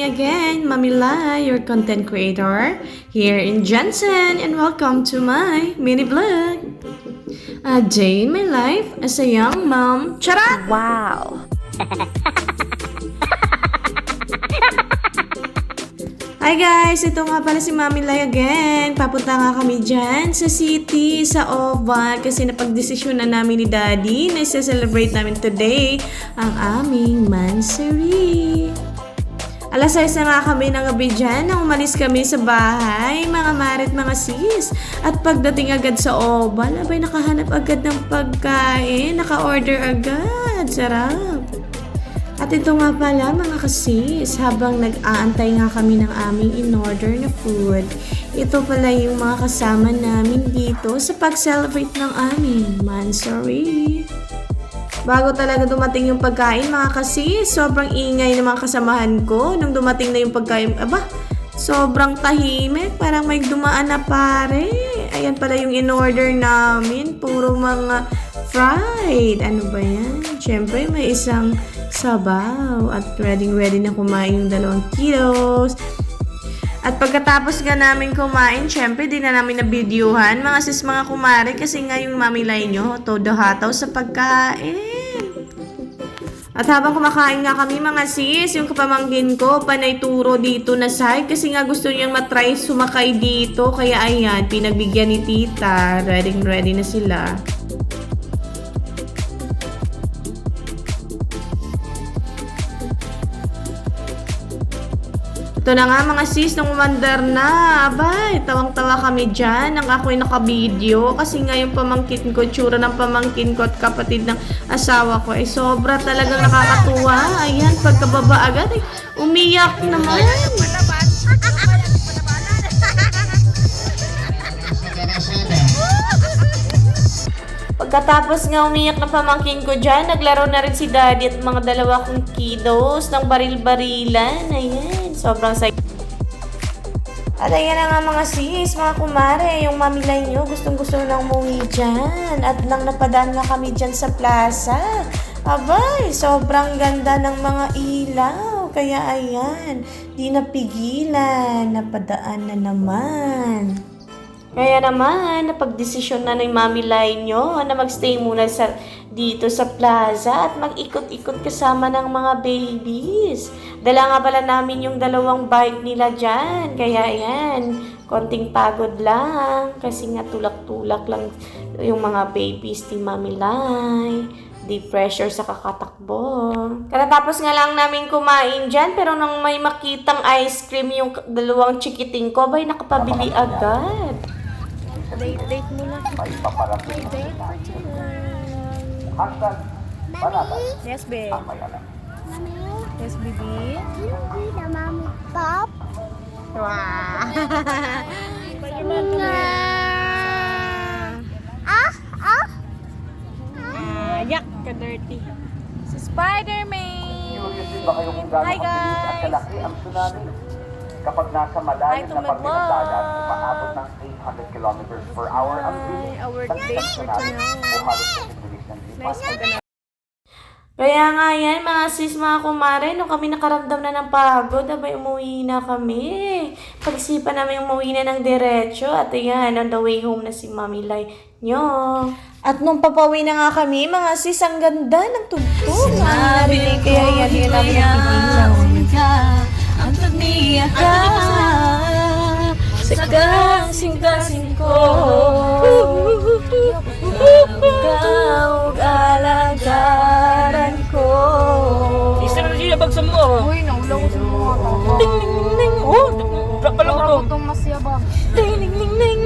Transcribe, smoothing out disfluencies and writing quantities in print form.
again, Mami Lai, your content creator here in Jensen, and welcome to my mini vlog. A day in my life as a young mom. Charat! Wow! Hi guys! Ito nga pala si Mami Lai again. Papunta nga kami dyan sa city, sa Oval, kasi napagdesisyon na namin ni Daddy na isa-celebrate namin today ang aming mansary. Alas 6 na nga kami ng gabi dyan nang umalis kami sa bahay, mga marit, mga sis. At pagdating agad sa Oval, abay nakahanap agad ng pagkain, naka-order agad. Sarap! At ito nga pala mga kasis, habang nag-aantay nga kami ng aming in-order na food, ito pala yung mga kasama namin dito sa pag-celebrate ng aming mansary. Bago talaga dumating yung pagkain mga kasis, sobrang ingay ng mga kasamahan ko. Nung dumating na yung pagkain, sobrang tahimik, parang may dumaan na pare. Ayan pala yung in-order namin, puro mga fried. Ano ba yan? Siyempre may isang sabaw at ready na kumain yung 2 kilos. At pagkatapos nga namin kumain, syempre di na namin na-videohan mga sis, mga kumare, kasi nga yung Mami Lai nyo todo hataw sa pagkain. At habang kumakain nga kami mga sis, yung kapamangkin ko panay turo dito na side kasi nga gusto niyang matry sumakay dito, kaya ayan, pinagbigyan ni tita, ready na sila. Ito na nga mga sis, nung umandar na, abay, tawang-tawa kami dyan nang ako'y naka-video kasi nga yung pamangkin ko, tsura ng pamangkin ko at kapatid ng asawa ko ay sobra talagang nakakatuwa. Ayan, pagkababa agad, umiyak naman. Pagkatapos nga umiyak na pamangkin ko dyan, naglaro na rin si Daddy at mga 2 kong kiddos ng baril-barilan. Ayan, sobrang say. At ayan na nga mga sis, mga kumare, yung Mami Lai nyo, gustong-gusto na umuwi dyan. At nang napadaan na kami dyan sa plaza, abay, sobrang ganda ng mga ilaw. Kaya ayan, di napigilan, napadaan na naman. Kaya naman, napagdesisyon na ng Mami Lai nyo na magstay muna dito sa plaza at mag-ikot-ikot kasama ng mga babies. Dala nga pala namin yung 2 bike nila dyan. Kaya yan, konting pagod lang. Kasi nga tulak-tulak lang yung mga babies ni Mami Lai. Di pressure sa kakatakbo. Katapos nga lang namin kumain dyan, pero nang may makitang ice cream yung 2 chikiting ko, bay nakapabili agad. Date muna. May paparating May date for hanggang banata Yes, babe. ang may alam. Yes, baby. Hindi na mami pop. Wow. Yak ka dirty. Si Spider-Man. Seriously ba kayo kung gaano Hi, kabilis at guys. kalaki ang tsunami? Kapag nasa Hi malalim to na my parte ng dagat, vlog. umaabot ng 800 kilometers per hour ang bilis Our ng date for tsunami tonight. o halos sa bilis ng lipas. Nice pag Kaya nga yan, mga sis, mga kumare, nung kami nakaramdam na ng pagod, abay umuwi na kami. Pag-isipan namin umuwi na ng diretso at ayan, on the way home na si Mami Lai nyo. At nung papawi na nga kami, mga sis, ang ganda ng tugtog. Narinig kaya yan, yun namin napigilan. ang pagniyak ka sa kasing-kasing ko. Ikaw alagaran ko. Isa na siya bagsa mo. Uy, naulaw ko sa mga tao. Ding ding ding. Oh, drop pala ko to. Itong masyabang. Ding, ding, ding, ding.